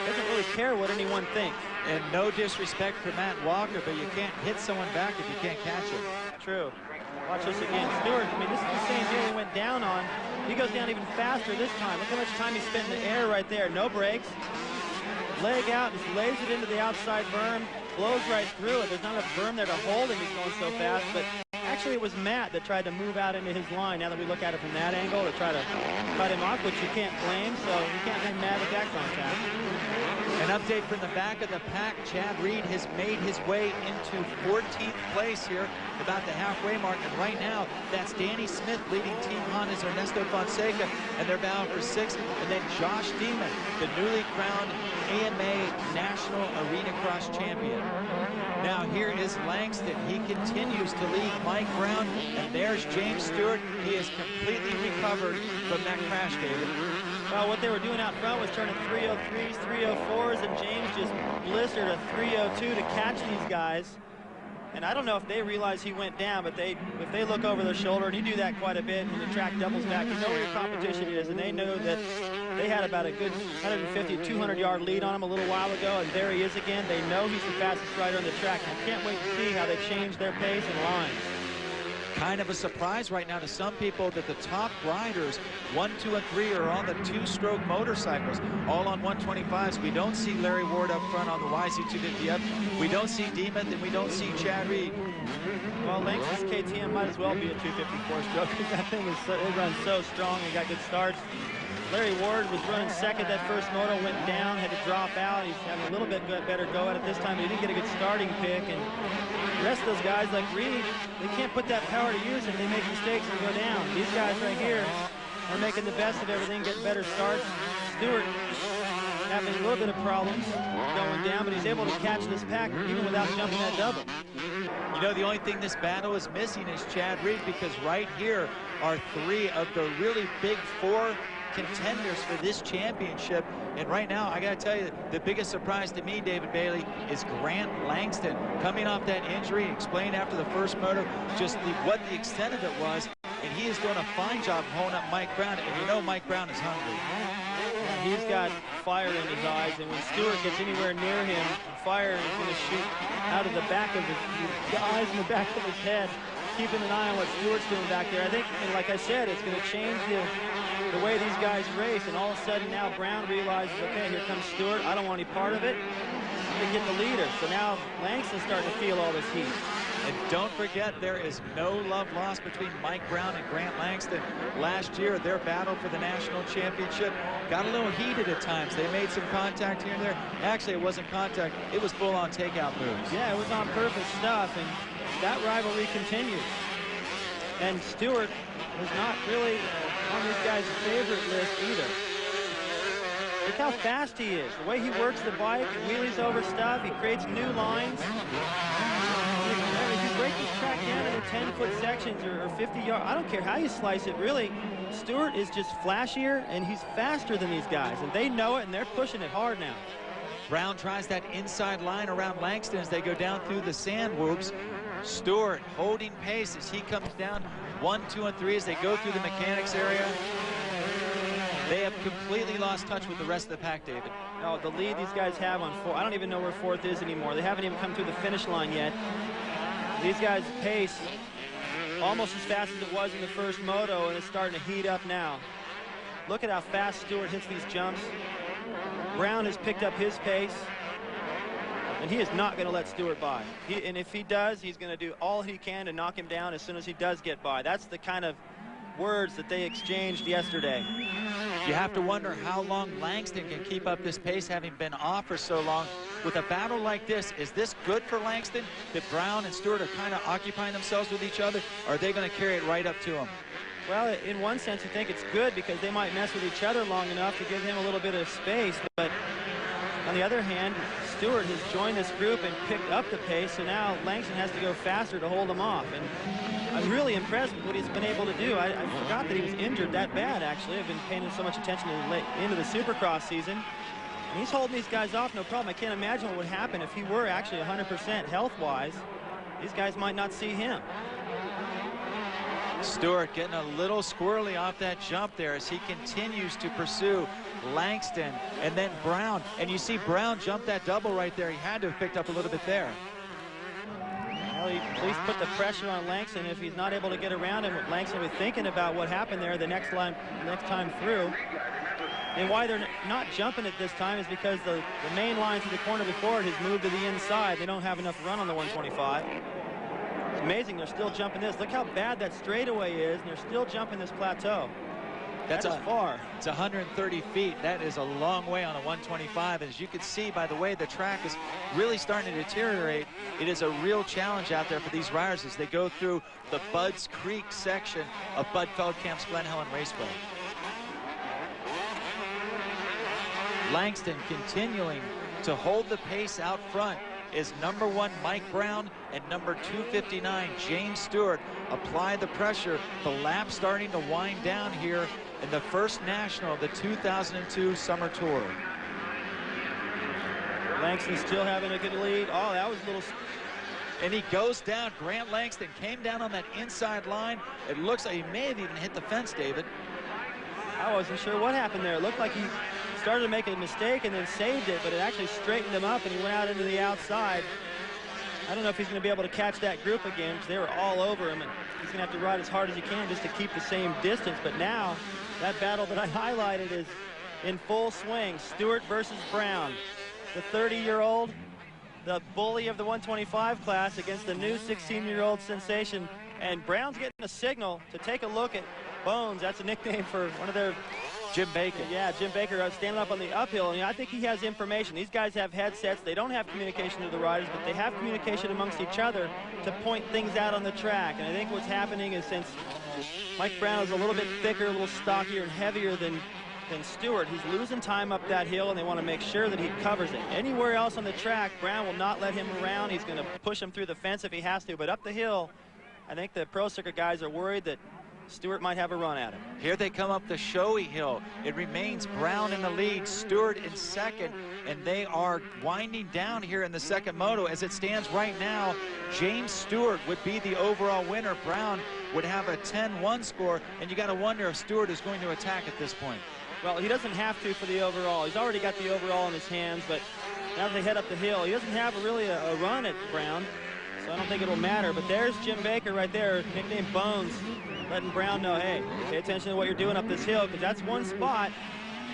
doesn't really care what anyone thinks. And no disrespect for Matt Walker, but you can't hit someone back if you can't catch him. True. Watch this again. Stewart, I mean, this is the same deal he went down on. He goes down even faster this time. Look how much time he spent in the air right there. No brakes. Leg out, just lays it into the outside berm, blows right through it. There's not enough berm there to hold him. He's going so fast, but actually it was Matt that tried to move out into his line. Now that we look at it from that angle, to try to cut him off, which you can't blame, so you can't blame Matt with that contact. An update from the back of the pack. Chad Reed has made his way into 14th place here, about the halfway mark, and right now that's Danny Smith leading Team Honda's Ernesto Fonseca, and they're bound for 6th, and then Josh Demon, the newly crowned AMA National Arena Cross champion. Now here is Langston. He continues to lead Mike Brown, and there's James Stewart. He is completely recovered from that crash, David. Well, what they were doing out front was turning 303s, 304s, and James just blistered a 302 to catch these guys. And I don't know if they realize he went down, but if they look over their shoulder, and you do that quite a bit when the track doubles back, you know where your competition is, and they know that they had about a good 150, 200-yard lead on him a little while ago, and there he is again. They know he's the fastest rider on the track. I can't wait to see how they change their pace and line. Kind of a surprise right now to some people that the top riders, 1, 2, and 3, are on the 2-stroke motorcycles, all on 125s. We don't see Larry Ward up front on the YZ250F. We don't see Demuth, and we don't see Chad Reed. Well, Langston's KTM might as well be a 254-stroke because that thing is it runs so strong and got good starts. Larry Ward was running second that first moto, went down, had to drop out. He's having a little bit better go at it this time, but he didn't get a good starting pick. And the rest of those guys like Reed, they can't put that power to use if they make mistakes and go down. These guys right here are making the best of everything, getting better starts. Stewart having a little bit of problems going down, but he's able to catch this pack even without jumping that double. You know, the only thing this battle is missing is Chad Reed, because right here are 3 of the really big 4 contenders for this championship. And right now, I got to tell you, the biggest surprise to me, David Bailey, is Grant Langston coming off that injury. Explained after the first moto just what the extent of it was, and he is doing a fine job of holding up Mike Brown, and you know Mike Brown is hungry. He's got fire in his eyes, and when Stewart gets anywhere near him, fire is going to shoot out of the back of the eyes and the back of his head, keeping an eye on what Stewart's doing back there. I think, and like I said, it's going to change the way these guys race, and all of a sudden now Brown realizes, okay, here comes Stewart. I don't want any part of it. I'm going to get the leader. So now Langston's starting to feel all this heat. And don't forget, there is no love lost between Mike Brown and Grant Langston. Last year, their battle for the national championship got a little heated at times. They made some contact here and there. Actually, it wasn't contact. It was full-on takeout moves. Yeah, it was on purpose stuff, and that rivalry continues. And Stewart was not really on this guy's favorite list either. Look how fast he is. The way he works the bike and wheelies over stuff, he creates new lines. If you break this track down into 10-foot sections or 50 yards, I don't care how you slice it, really, Stewart is just flashier and he's faster than these guys, and they know it and they're pushing it hard now. Brown tries that inside line around Langston as they go down through the sand whoops. Stewart holding pace as he comes down 1, 2, and 3 as they go through the mechanics area. They have completely lost touch with the rest of the pack, David. No, the lead these guys have on 4, I don't even know where 4th is anymore. They haven't even come through the finish line yet. These guys pace almost as fast as it was in the first moto, and it's starting to heat up now. look at how fast Stewart hits these jumps. Brown has picked up his pace, and he is not going to let Stewart by. And if he does, he's going to do all he can to knock him down as soon as he does get by. That's the kind of words that they exchanged yesterday. You have to wonder how long Langston can keep up this pace, having been off for so long. With a battle like this, is this good for Langston, that Brown and Stewart are kind of occupying themselves with each other, or are they going to carry it right up to him? Well, in one sense, you think it's good because they might mess with each other long enough to give him a little bit of space. But on the other hand, Stewart has joined this group and picked up the pace, so now Langston has to go faster to hold him off. And I'm really impressed with what he's been able to do. I forgot that he was injured that bad, actually. I've been paying so much attention to into the Supercross season. And he's holding these guys off, no problem. I can't imagine what would happen if he were actually 100% health-wise. These guys might not see him. Stewart getting a little squirrely off that jump there as he continues to pursue Langston and then Brown. And you see Brown jump that double right there. He had to have picked up a little bit there. Well, he at least put the pressure on Langston. If he's not able to get around him, Langston will be thinking about what happened there the next time through. And why they're not jumping it this time is because the main line to the corner before it has moved to the inside. They don't have enough run on the 125. It's amazing they're still jumping this. Look how bad that straightaway is, and they're still jumping this plateau. That's far. It's 130 feet. That is a long way on a 125. As you can see by the way the track is really starting to deteriorate, it is a real challenge out there for these riders as they go through the Budds Creek section of Bud Feldkamp's Glen Helen Raceway. Langston continuing to hold the pace out front is number 1 Mike Brown and number 259 James Stewart. Apply the pressure. The lap starting to wind down here in the first national of the 2002 Summer Tour. Langston still having a good lead. Oh, that was a little... And he goes down. Grant Langston came down on that inside line. It looks like he may have even hit the fence, David. I wasn't sure what happened there. It looked like he started to make a mistake and then saved it, but it actually straightened him up and he went out into the outside. I don't know if he's going to be able to catch that group again because they were all over him, and he's going to have to ride as hard as he can just to keep the same distance. But now that battle that I highlighted is in full swing. Stewart versus Brown, the 30-year-old, the bully of the 125 class, against the new 16-year-old sensation. And Brown's getting a signal to take a look at Bones. That's a nickname for one of their... Jim Baker. Yeah, Jim Baker standing up on the uphill, and I think he has information. These guys have headsets. They don't have communication to the riders, but they have communication amongst each other to point things out on the track. And I think what's happening is, since Mike Brown is a little bit thicker, a little stockier and heavier than Stewart, he's losing time up that hill, and they want to make sure that he covers it. Anywhere else on the track, Brown will not let him around. He's going to push him through the fence if he has to, but up the hill, I think the Pro Circuit guys are worried that Stewart might have a run at him. Here they come up the showy hill. It remains Brown in the lead, Stewart in second, and they are winding down here in the second moto. As it stands right now, James Stewart would be the overall winner. Brown would have a 10-1 score, and you got to wonder if Stewart is going to attack at this point. Well, he doesn't have to for the overall. He's already got the overall in his hands, but now they head up the hill, he doesn't have really a run at Brown, so I don't think it'll matter. But there's Jim Baker right there, nicknamed Bones, letting Brown know, hey, pay attention to what you're doing up this hill, because that's one spot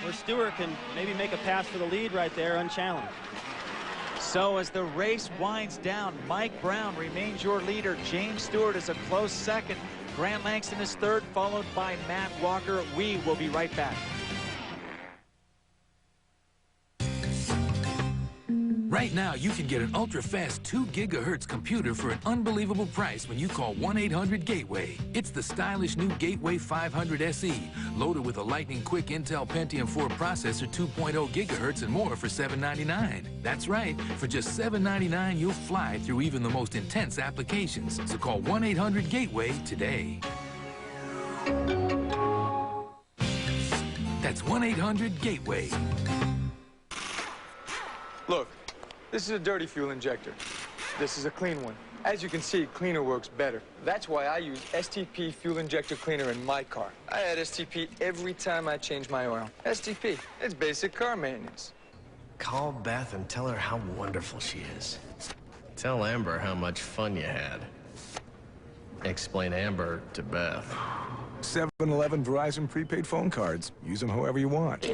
where Stewart can maybe make a pass for the lead right there unchallenged. So as the race winds down, Mike Brown remains your leader. James Stewart is a close second. Grant Langston is third, followed by Matt Walker. We will be right back. Right now, you can get an ultra-fast 2 gigahertz computer for an unbelievable price when you call 1-800-GATEWAY. It's the stylish new Gateway 500 SE, loaded with a lightning-quick Intel Pentium 4 processor, 2.0 gigahertz, and more for $799. That's right, for just $799, you'll fly through even the most intense applications. So call 1-800-GATEWAY today. That's 1-800-GATEWAY. Look. This is a dirty fuel injector. This is a clean one. As you can see, cleaner works better. That's why I use STP fuel injector cleaner in my car. I add STP every time I change my oil. STP, it's basic car maintenance. Call Beth and tell her how wonderful she is. Tell Amber how much fun you had. Explain Amber to Beth. 7-Eleven Verizon prepaid phone cards. Use them however you want.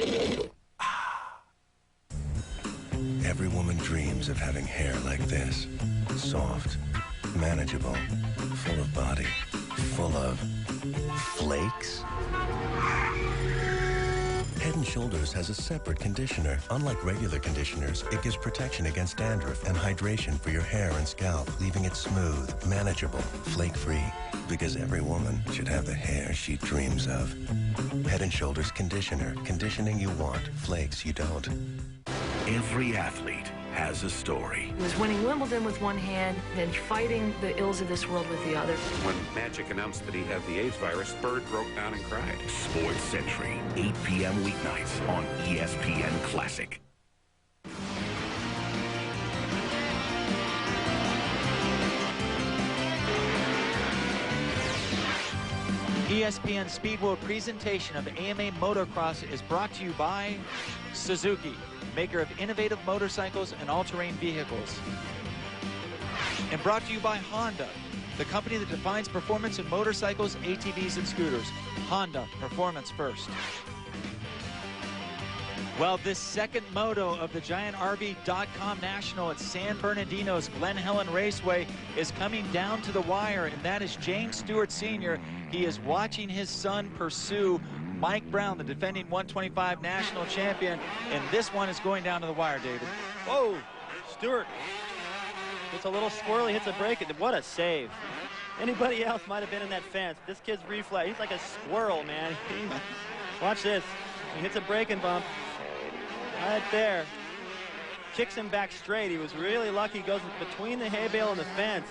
Every woman dreams of having hair like this. Soft, manageable, full of body, full of flakes. Head & Shoulders has a separate conditioner. Unlike regular conditioners, it gives protection against dandruff and hydration for your hair and scalp, leaving it smooth, manageable, flake-free. Because every woman should have the hair she dreams of. Head & Shoulders Conditioner. Conditioning you want, flakes you don't. Every athlete has a story. He was winning Wimbledon with one hand, then fighting the ills of this world with the other. When Magic announced that he had the AIDS virus, Bird broke down and cried. Sports Century, 8 p.m. weeknights on ESPN Classic. ESPN Speedway presentation of AMA Motocross is brought to you by Suzuki, maker of innovative motorcycles and all-terrain vehicles. And brought to you by Honda, the company that defines performance in motorcycles, ATVs, and scooters. Honda, performance first. Well, this second moto of the GiantRV.com National at San Bernardino's Glen Helen Raceway is coming down to the wire, and that is James Stewart Sr. He is watching his son pursue Mike Brown, the defending 125 national champion, and this one is going down to the wire, David. Whoa, Stewart gets a little squirrely, hits a break, and what a save. Anybody else might have been in that fence. This kid's reflex, he's like a squirrel, man. Watch this, he hits a braking bump. Right there. Kicks him back straight. He was really lucky. Goes between the hay bale and the fence.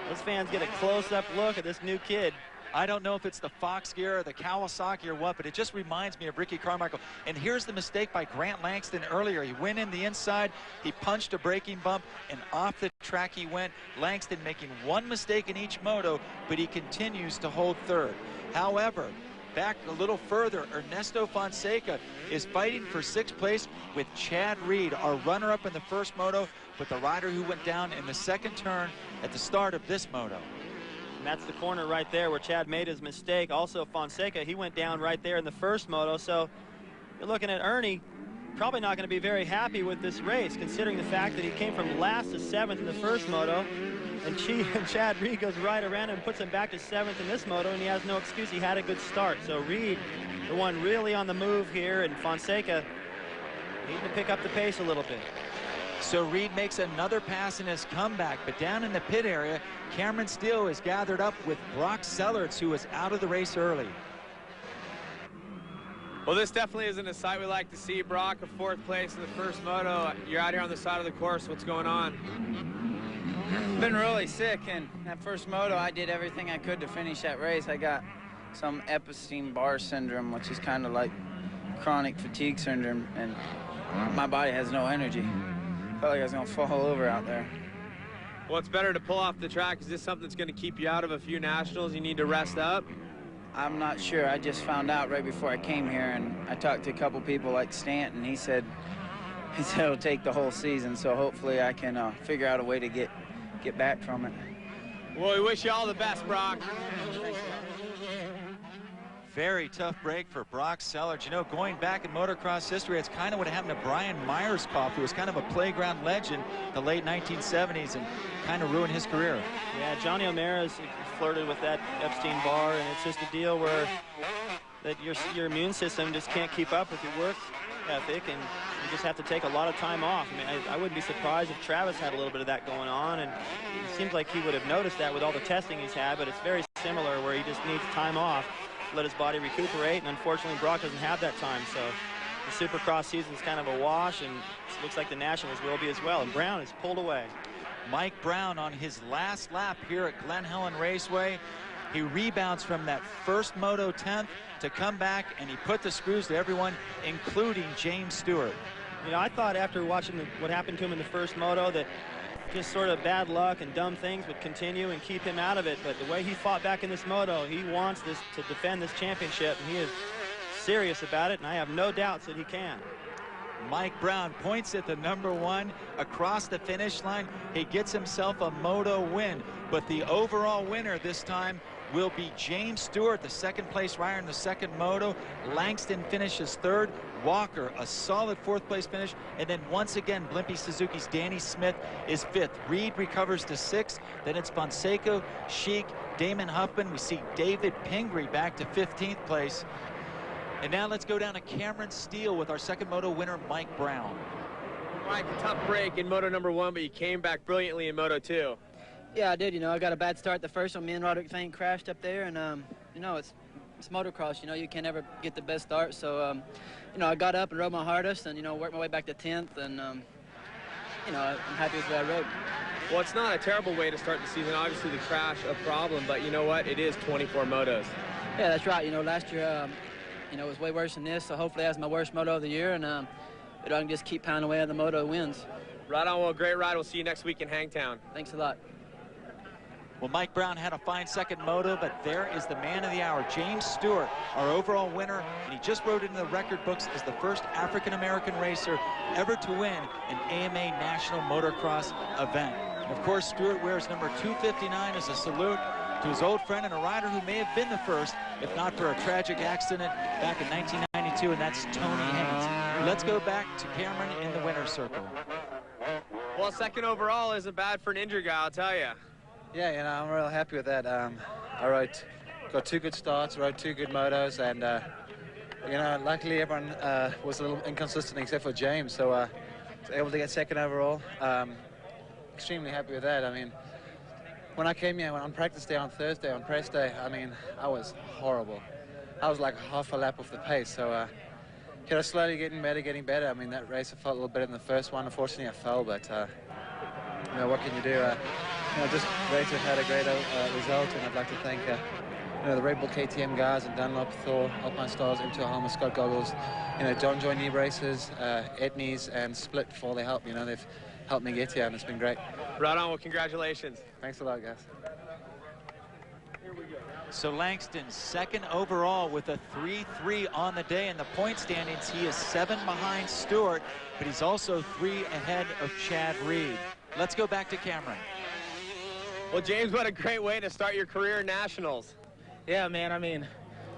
Those fans get a close-up look at this new kid. I don't know if it's the Fox gear or the Kawasaki or what, but it just reminds me of Ricky Carmichael. And here's the mistake by Grant Langston earlier. He went in the inside, he punched a braking bump, and off the track he went. Langston making one mistake in each moto, but he continues to hold third. However, back a little further, Ernesto Fonseca is fighting for 6th place with Chad Reed, our runner-up in the first moto, but the rider who went down in the second turn at the start of this moto. And that's the corner right there where Chad made his mistake. Also, Fonseca, he went down right there in the first moto. So you're looking at Ernie, probably not going to be very happy with this race, considering the fact that he came from last to 7th in the first moto. And Chad Reed goes right around him and puts him back to 7th in this moto, and he has no excuse. He had a good start. So Reed, the one really on the move here, and Fonseca needing to pick up the pace a little bit. So Reed makes another pass in his comeback, but down in the pit area, Cameron Steele is gathered up with Brock Sellards, who was out of the race early. Well, this definitely isn't a sight we like to see. Brock, a 4th place in the first moto. You're out here on the side of the course. What's going on? Been really sick, and that first moto I did everything I could to finish that race. I got some Epstein-Barr syndrome, which is kind of like chronic fatigue syndrome, and my body has no energy. Felt like I was gonna fall over out there. Well, it's better to pull off the track. Is this something that's gonna keep you out of a few nationals? You need to rest up? I'm not sure. I just found out right before I came here, and I talked to a couple people like Stanton. He said it'll take the whole season, so hopefully I can figure out a way to get back from it. Well, we wish you all the best, Brock. Very tough break for Brock Sellards. You know, going back in motocross history, it's kind of what happened to Brian Myerscough, who was kind of a playground legend in the late 1970s and kind of ruined his career. Yeah, Johnny O'Mara's flirted with that Epstein-Barr, and it's just a deal where that your immune system just can't keep up with your work ethic, and you just have to take a lot of time off. I mean, I wouldn't be surprised if Travis had a little bit of that going on, and it seems like he would have noticed that with all the testing he's had, but it's very similar where he just needs time off, let his body recuperate, and unfortunately Brock doesn't have that time. So the Supercross season is kind of a wash, and it looks like the Nationals will be as well, and Brown is pulled away. Mike Brown on his last lap here at Glen Helen Raceway. He rebounds from that first moto 10th to come back, and he put the screws to everyone, including James Stewart. You know, I thought after watching what happened to him in the first moto that just sort of bad luck and dumb things would continue and keep him out of it, but the way he fought back in this moto, he wants this to defend this championship, and he is serious about it, and I have no doubts that he can. Mike Brown points at the #1 across the finish line. He gets himself a moto win, but the overall winner this time will be James Stewart, the second place rider in the second moto. Langston finishes third. Walker, a solid fourth place finish. And then once again, Blimpie Suzuki's Danny Smith is fifth. Reed recovers to sixth. Then it's Fonseca, Sheik, Damon Huffman. We see David Pingree back to 15th place. And now let's go down to Cameron Steele with our second moto winner, Mike Brown. Mike, tough break in moto #1, but you came back brilliantly in moto 2. Yeah, I did. You know, I got a bad start the first one. Me and Roderick Thane crashed up there, and you know, it's motocross. You know, you can't ever get the best start. So, you know, I got up and rode my hardest, and you know, worked my way back to 10th, and you know, I'm happy with the way I rode. Well, it's not a terrible way to start the season. Obviously, the crash a problem, but you know what? It is 24 motos. Yeah, that's right. You know, last year, you know, it was way worse than this. So hopefully, that's my worst moto of the year, and you know, I can just keep pounding away at the moto wins. Right on. Well, great ride. We'll see you next week in Hangtown. Thanks a lot. Well, Mike Brown had a fine second moto, but there is the man of the hour, James Stewart, our overall winner, and he just wrote it in the record books as the first African-American racer ever to win an AMA National Motocross event. And of course, Stewart wears number 259 as a salute to his old friend and a rider who may have been the first, if not for a tragic accident back in 1992, and that's Tony Haynes. Let's go back to Cameron in the winner's circle. Well, second overall isn't bad for an injured guy, I'll tell you. Yeah, you know, I'm real happy with that. I got 2 good starts, rode 2 good motos, and you know, luckily everyone was a little inconsistent except for James, so was able to get second overall. Extremely happy with that. I mean, when I came here on practice day on Thursday, on press day, I mean, I was horrible. I was like half a lap off the pace, so you know, slowly getting better. I mean, that race I felt a little bit in the first one. Unfortunately, I fell, but you know, what can you do? You know, just great to have had a great result, and I'd like to thank you know, the Red Bull KTM guys and Dunlop, Thor, Alpine Stars, M2 Helmet, Scott Goggles, you know, John Joy Knee Braces, Etnies, and Split for all their help. You know, they've helped me get here, and it's been great. Right on. Well, congratulations. Thanks a lot, guys. So Langston, second overall with a 3-3 on the day. In the point standings, he is 7 behind Stewart, but he's also 3 ahead of Chad Reed. Let's go back to Cameron. Well, James, what a great way to start your career in Nationals. Yeah, man, I mean,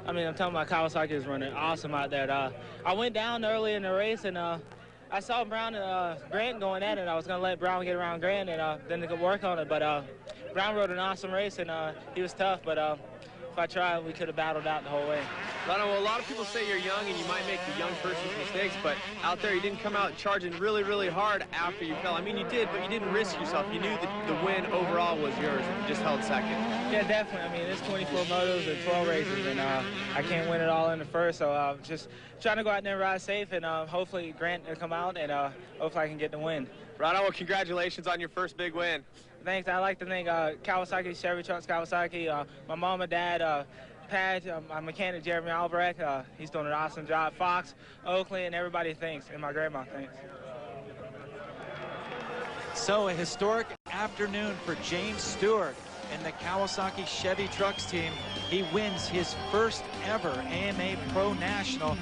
I'm talking about Kawasaki is running awesome out there. I went down early in the race, and I saw Brown and Grant going at it. I was going to let Brown get around Grant and then they could work on it. But Brown rode an awesome race, and he was tough. But if I tried, we could have battled out the whole way. Well, a lot of people say you're young and you might make the young person's mistakes, but out there you didn't come out charging really, really hard after you fell. I mean, you did, but you didn't risk yourself. You knew that the win overall was yours and you just held second. Yeah, definitely. I mean, it's 24 motos and 12 races, and I can't win it all in the first, so just trying to go out there and ride safe, and hopefully Grant will come out, and hopefully I can get the win. Right on. Well, congratulations on your first big win. Thanks. I'd like to thank Kawasaki, Chevy Trucks Kawasaki, my mom and dad, Pat, my mechanic Jeremy Albrecht. He's doing an awesome job. Fox, Oakley, and everybody thanks, and my grandma thanks. So a historic afternoon for James Stewart and the Kawasaki Chevy Trucks team. He wins his first ever AMA Pro National.